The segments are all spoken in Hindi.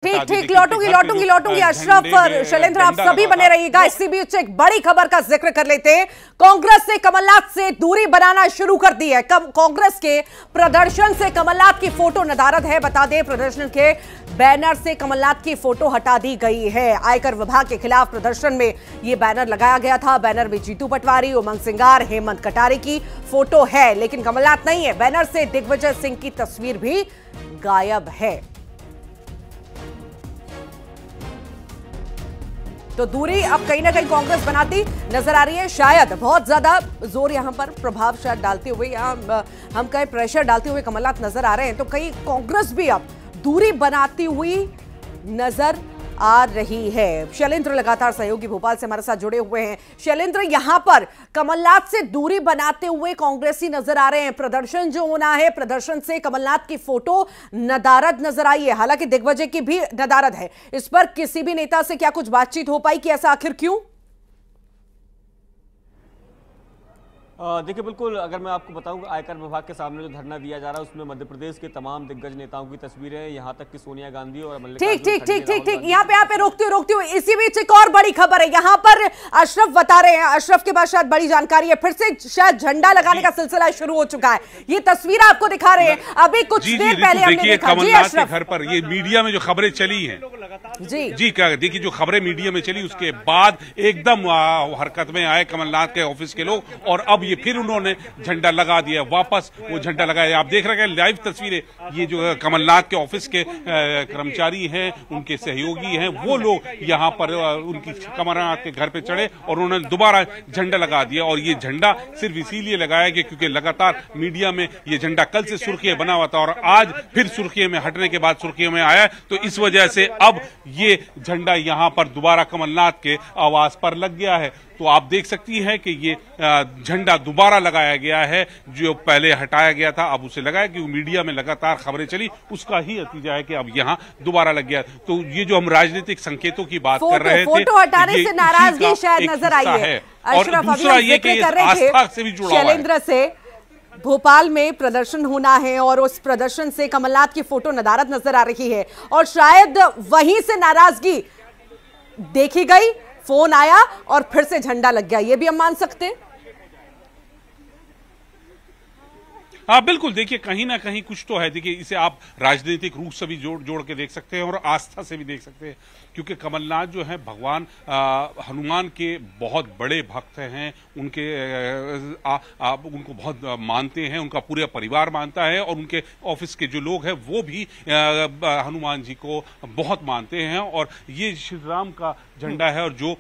ठीक ठीक लौटूंगी अशरफ और शैलेंद्र, आप सभी बने रहिएगा। इसी बीच एक बड़ी खबर का जिक्र कर लेते हैं। कांग्रेस से कमलनाथ से दूरी बनाना शुरू कर दी है। कांग्रेस के प्रदर्शन से कमलनाथ की फोटो नदारद है। बता दें, प्रदर्शन के बैनर से कमलनाथ की फोटो हटा दी गई है। आयकर विभाग के खिलाफ प्रदर्शन में यह बैनर लगाया गया था। बैनर में जीतू पटवारी, उमंग सिंगार, हेमंत कटारे की फोटो है, लेकिन कमलनाथ नहीं है। बैनर से दिग्विजय सिंह की तस्वीर भी गायब है। तो दूरी अब कहीं ना कहीं कांग्रेस बनाती नजर आ रही है। शायद बहुत ज्यादा जोर यहां पर प्रभाव शायद डालते हुए, या हम कहें प्रेशर डालते हुए कमलनाथ नजर आ रहे हैं। तो कहीं कांग्रेस भी अब दूरी बनाती हुई नजर आ रही है। शैलेंद्र लगातार सहयोगी भोपाल से हमारे साथ जुड़े हुए हैं। शैलेंद्र, यहां पर कमलनाथ से दूरी बनाते हुए कांग्रेसी नजर आ रहे हैं। प्रदर्शन जो होना है, प्रदर्शन से कमलनाथ की फोटो नदारद नजर आई है। हालांकि दिग्विजय की भी नदारद है। इस पर किसी भी नेता से क्या कुछ बातचीत हो पाई कि ऐसा आखिर क्यों? देखिए, बिल्कुल अगर मैं आपको बताऊं, आयकर विभाग के सामने जो धरना दिया जा रहा है उसमें मध्य प्रदेश के तमाम दिग्गज नेताओं की तस्वीरें, यहां तक कि सोनिया गांधी और ठीक यहाँ पे रोकती हूँ। इसी बीच एक और बड़ी खबर है। यहाँ पर अशरफ बता रहे हैं, अशरफ के पास शायद बड़ी जानकारी है, फिर से शायद झंडा लगाने का सिलसिला शुरू हो चुका है। ये तस्वीर आपको दिखा रहे हैं। अभी कुछ देर पहले हमने देखा कमलनाथ के घर पर ये मीडिया में जो खबरें चली हैं, जी क्या देखिए, जो खबरें मीडिया में चली उसके बाद एकदम हरकत में आए कमलनाथ के ऑफिस के लोग, और अब ये फिर उन्होंने झंडा लगा दिया, वापस वो झंडा लगाया। आप देख रहे हैं लाइव तस्वीरें। ये जो कमलनाथ के ऑफिस के कर्मचारी हैं, उनके सहयोगी हैं, वो लोग यहाँ पर उनकी कमलनाथ के घर पे चढ़े और उन्होंने दोबारा झंडा लगा दिया। और ये झंडा सिर्फ इसीलिए लगाया गया क्योंकि लगातार मीडिया में ये झंडा कल से सुर्खियां बना हुआ था और आज फिर सुर्खियों में हटने के बाद सुर्खियों में आया, तो इस वजह से अब ये झंडा यहाँ पर दोबारा कमलनाथ के आवास पर लग गया है। तो आप देख सकती हैं कि ये झंडा दोबारा लगाया गया है, जो पहले हटाया गया था अब उसे लगाया, क्योंकि मीडिया में लगातार खबरें चली, उसका ही नतीजा है कि अब यहाँ दोबारा लग गया। तो ये जो हम राजनीतिक संकेतों की बात कर रहे थे, फोटो हटाने से नाराजगी शायद नजर आई है। और दूसरा ये कि आस्था से भी जुड़ा हुआ है। शैलेंद्र से भोपाल में प्रदर्शन होना है और उस प्रदर्शन से कमलनाथ की फोटो नदारद नजर आ रही है और शायद वहीं से नाराजगी देखी गई, फोन आया और फिर से झंडा लग गया। ये भी हम मान सकते हैं। हाँ बिल्कुल, देखिए कहीं ना कहीं कुछ तो है। देखिए, इसे आप राजनीतिक रूप से भी जोड़ के देख सकते हैं और आस्था से भी देख सकते हैं, क्योंकि कमलनाथ जो है भगवान हनुमान के बहुत बड़े भक्त हैं। उनके आप उनको बहुत मानते हैं, उनका पूरा परिवार मानता है और उनके ऑफिस के जो लोग हैं वो भी हनुमान जी को बहुत मानते हैं। और ये श्री राम का झंडा है और जो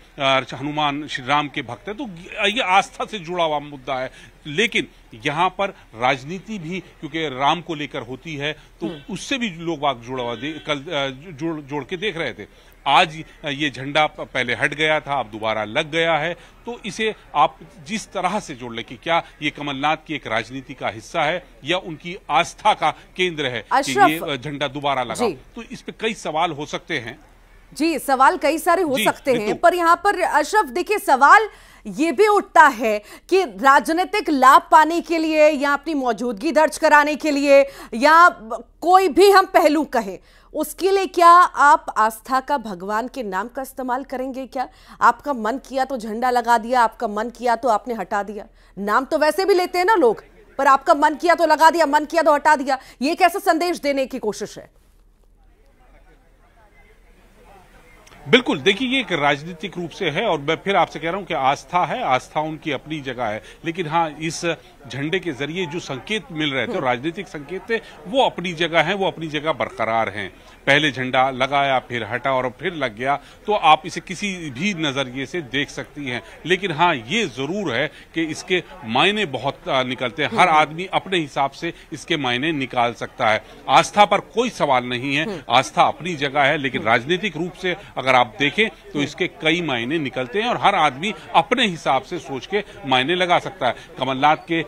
हनुमान श्री राम के भक्त है, तो ये आस्था से जुड़ा हुआ मुद्दा है। लेकिन यहाँ पर राजनीति भी क्योंकि राम को लेकर होती है, तो उससे भी लोग बाग जुड़ा हुआ कल जोड़ के देख रहे थे। आज ये झंडा पहले हट गया था, अब दोबारा लग गया है। तो इसे आप जिस तरह से जोड़ ले कि क्या ये कमलनाथ की एक राजनीति का हिस्सा है या उनकी आस्था का केंद्र है कि ये झंडा दोबारा लगा, तो इस पे कई सवाल हो सकते हैं। जी, सवाल कई सारे हो सकते हैं, पर यहाँ पर अशरफ देखिए, सवाल ये भी उठता है कि राजनीतिक लाभ पाने के लिए या अपनी मौजूदगी दर्ज कराने के लिए या कोई भी हम पहलू कहें, उसके लिए क्या आप आस्था का, भगवान के नाम का इस्तेमाल करेंगे? क्या आपका मन किया तो झंडा लगा दिया, आपका मन किया तो आपने हटा दिया? नाम तो वैसे भी लेते हैं ना लोग, पर आपका मन किया तो लगा दिया, मन किया तो हटा दिया। ये कैसा संदेश देने की कोशिश है? बिल्कुल, देखिए ये एक राजनीतिक रूप से है और मैं फिर आपसे कह रहा हूं कि आस्था है, आस्था उनकी अपनी जगह है। लेकिन हाँ, इस झंडे के जरिए जो संकेत मिल रहे थे, राजनीतिक संकेत थे, वो अपनी जगह हैं, वो अपनी जगह बरकरार हैं। पहले झंडा लगाया, फिर हटा और फिर लग गया, तो आप इसे किसी भी नजरिए से देख सकती हैं। लेकिन हाँ, ये जरूर है कि इसके मायने बहुत निकलते हैं। हर आदमी अपने हिसाब से इसके मायने निकाल सकता है। आस्था पर कोई सवाल नहीं है, आस्था अपनी जगह है, लेकिन राजनीतिक रूप से अगर आप देखें तो इसके कई मायने निकलते हैं और हर आदमी अपने हिसाब से सोच के मायने लगा सकता है। कमलनाथ के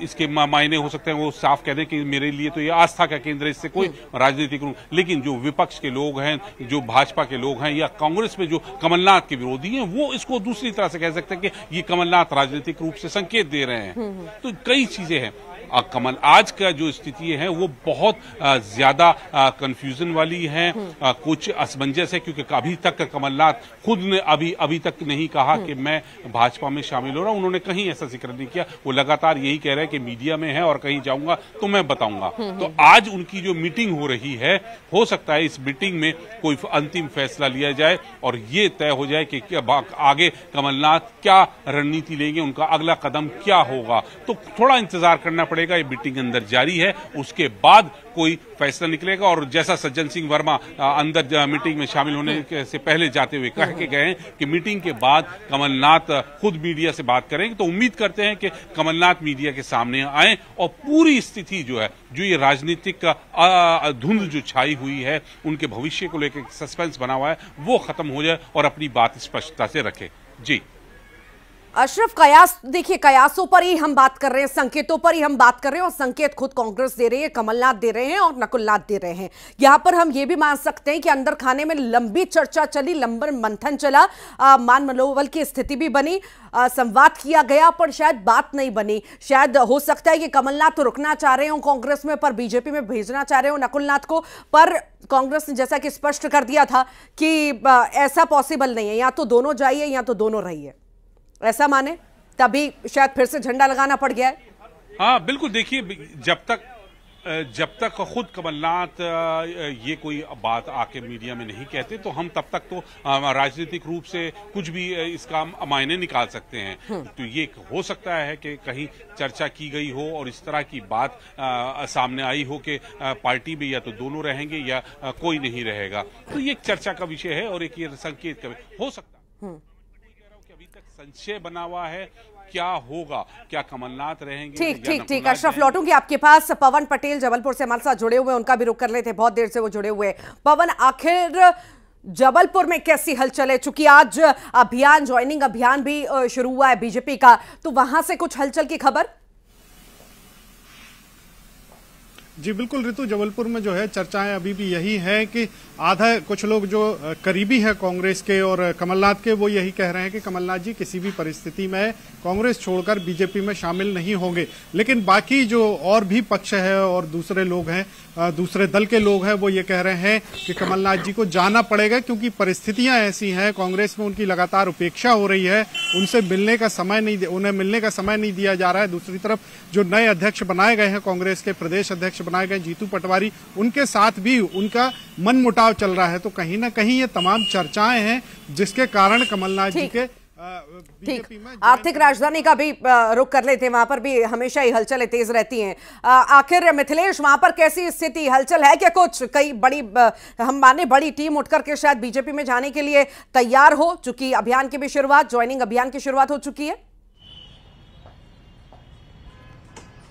इसके मायने हो सकते हैं, वो साफ कह दें कि मेरे लिए तो ये आस्था का केंद्र है, इससे कोई राजनीतिक रूप। लेकिन जो विपक्ष के लोग हैं, जो भाजपा के लोग हैं या कांग्रेस में जो कमलनाथ के विरोधी हैं, वो इसको दूसरी तरह से कह सकते हैं कि ये कमलनाथ राजनीतिक रूप से संकेत दे रहे हैं। तो कई चीजें हैं। आज का जो स्थिति है वो बहुत ज्यादा कंफ्यूजन वाली है, कुछ असमंजस है, क्योंकि अभी तक कमलनाथ खुद ने अभी तक नहीं कहा कि मैं भाजपा में शामिल हो रहा हूं। उन्होंने कहीं ऐसा जिक्र नहीं किया। वो लगातार यही कह रहे हैं कि मीडिया में है और कहीं जाऊंगा तो मैं बताऊंगा। तो आज उनकी जो मीटिंग हो रही है, हो सकता है इस मीटिंग में कोई अंतिम फैसला लिया जाए और ये तय हो जाए कि आगे कमलनाथ क्या रणनीति लेंगे, उनका अगला कदम क्या होगा। तो थोड़ा इंतजार करना पड़ेगा। ये मीटिंग अंदर जारी है, उसके बाद कोई फैसला निकलेगा। और जैसा सज्जन सिंह वर्मा अंदर मीटिंग में शामिल होने से पहले जाते हुए कह के गए हैं कि मीटिंग के बाद कमलनाथ खुद मीडिया से बात करेंगे, तो उम्मीद करते हैं कि कमलनाथ मीडिया के सामने आए और पूरी स्थिति जो है, जो ये राजनीतिक धुंध जो छाई हुई है, उनके भविष्य को लेकर सस्पेंस बना हुआ है, वो खत्म हो जाए और अपनी बात स्पष्टता से रखे। जी अशरफ, कयास देखिए, कयासों पर ही हम बात कर रहे हैं, संकेतों पर ही हम बात कर रहे हैं, और संकेत खुद कांग्रेस दे रही है, कमलनाथ दे रहे हैं और नकुलनाथ दे रहे हैं। यहां पर हम ये भी मान सकते हैं कि अंदर खाने में लंबी चर्चा चली, लंबा मंथन चला, मान मनोबल की स्थिति भी बनी, संवाद किया गया, पर शायद बात नहीं बनी। शायद हो सकता है कि कमलनाथ तो रुकना चाह रहे हो कांग्रेस में, पर बीजेपी में भेजना चाह रहे हो नकुलनाथ को, पर कांग्रेस ने जैसा कि स्पष्ट कर दिया था कि ऐसा पॉसिबल नहीं है, या तो दोनों जाइए या तो दोनों रहिए, ऐसा माने, तभी शायद फिर से झंडा लगाना पड़ गया है। हाँ बिल्कुल, देखिए जब तक खुद कमलनाथ ये कोई बात आके मीडिया में नहीं कहते, तो हम तब तक तो राजनीतिक रूप से कुछ भी इसका मायने निकाल सकते हैं। तो ये हो सकता है कि कहीं चर्चा की गई हो और इस तरह की बात सामने आई हो कि पार्टी में या तो दोनों रहेंगे या कोई नहीं रहेगा। तो ये एक चर्चा का विषय है और एक ये संकेत का हो सकता है। अभी तक संशय बना हुआ है, क्या होगा, क्या कमलनाथ रहेंगे? ठीक। अशरफ, लौटूंगी आपके पास। पवन पटेल जबलपुर से हमारे साथ जुड़े हुए, उनका भी रुख कर लेते, बहुत देर से वो जुड़े हुए। पवन, आखिर जबलपुर में कैसी हलचल है? चूंकि आज अभियान, ज्वाइनिंग अभियान भी शुरू हुआ है बीजेपी का, तो वहां से कुछ हलचल की खबर? जी बिल्कुल ऋतु, जबलपुर में जो है चर्चाएं अभी भी यही है कि आधा कुछ लोग जो करीबी है कांग्रेस के और कमलनाथ के, वो यही कह रहे हैं कि कमलनाथ जी किसी भी परिस्थिति में कांग्रेस छोड़कर बीजेपी में शामिल नहीं होंगे। लेकिन बाकी जो और भी पक्ष है और दूसरे लोग हैं, दूसरे दल के लोग हैं, वो ये कह रहे हैं कि कमलनाथ जी को जाना पड़ेगा, क्योंकि परिस्थितियां ऐसी हैं, कांग्रेस में उनकी लगातार उपेक्षा हो रही है, उनसे मिलने का समय नहीं, उन्हें मिलने का समय नहीं दिया जा रहा है। दूसरी तरफ जो नए अध्यक्ष बनाए गए हैं, कांग्रेस के प्रदेश अध्यक्ष बनाए गए जीतू पटवारी, उनके साथ भी उनका मनमुटाव चल रहा है। तो कहीं ना कहीं ये तमाम चर्चाएं हैं जिसके कारण कमलनाथ जी के बीजेपी में आर्थिक राजधानी का भी रुख कर लेते हैं, वहां पर भी हमेशा ही हलचलें तेज रहती हैं। आखिर मिथिलेश, वहां पर कैसी स्थिति, हलचल है क्या कुछ? कई बड़ी हम माने बड़ी टीम उठकर के शायद बीजेपी में जाने के लिए तैयार हो चुकी, अभियान की भी शुरुआत, ज्वाइनिंग अभियान की शुरुआत हो चुकी है।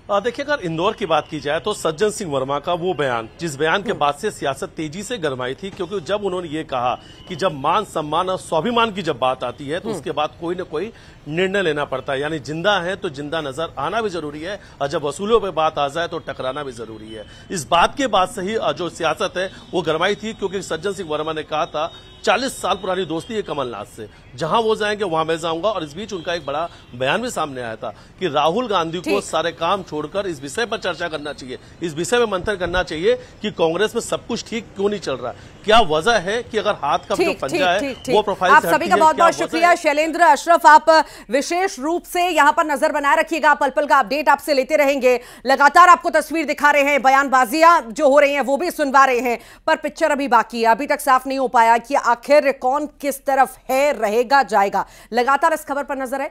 देखिए, अगर इंदौर की बात की जाए तो सज्जन सिंह वर्मा का वो बयान, जिस बयान के बाद से सियासत तेजी से गरमाई थी, क्योंकि जब उन्होंने ये कहा कि जब मान सम्मान और स्वाभिमान की जब बात आती है तो उसके बाद कोई न कोई निर्णय लेना पड़ता है। यानी जिंदा है तो जिंदा नजर आना भी जरूरी है, और जब वसूलों पे बात आ जाए तो टकराना भी जरूरी है। इस बात के बाद से ही जो सियासत है वो गरमाई थी, क्योंकि सज्जन सिंह वर्मा ने कहा था 40 साल पुरानी दोस्ती है कमलनाथ से, जहां वो जाएंगे वहां मैं जाऊंगा। और इस बीच उनका एक बड़ा बयान भी सामने आया था कि राहुल गांधी को सारे काम छोड़कर इस विषय पर चर्चा करना चाहिए, इस विषय में मंथन करना चाहिए कि कांग्रेस में सब कुछ ठीक क्यों नहीं चल रहा, क्या वजह है कि अगर हाथ का जो पंजा है वो प्रोफाइल आप सभी का बहुत बहुत शुक्रिया। शैलेंद्र, अशरफ, आप विशेष रूप से यहां पर नजर बनाए रखिएगा, पल पल का अपडेट आपसे लेते रहेंगे। लगातार आपको तस्वीर दिखा रहे हैं, बयानबाजियां जो हो रही हैं वो भी सुनवा रहे हैं, पर पिक्चर अभी बाकी है, अभी तक साफ नहीं हो पाया कि आखिर कौन किस तरफ है, रहेगा, जाएगा। लगातार इस खबर पर नजर है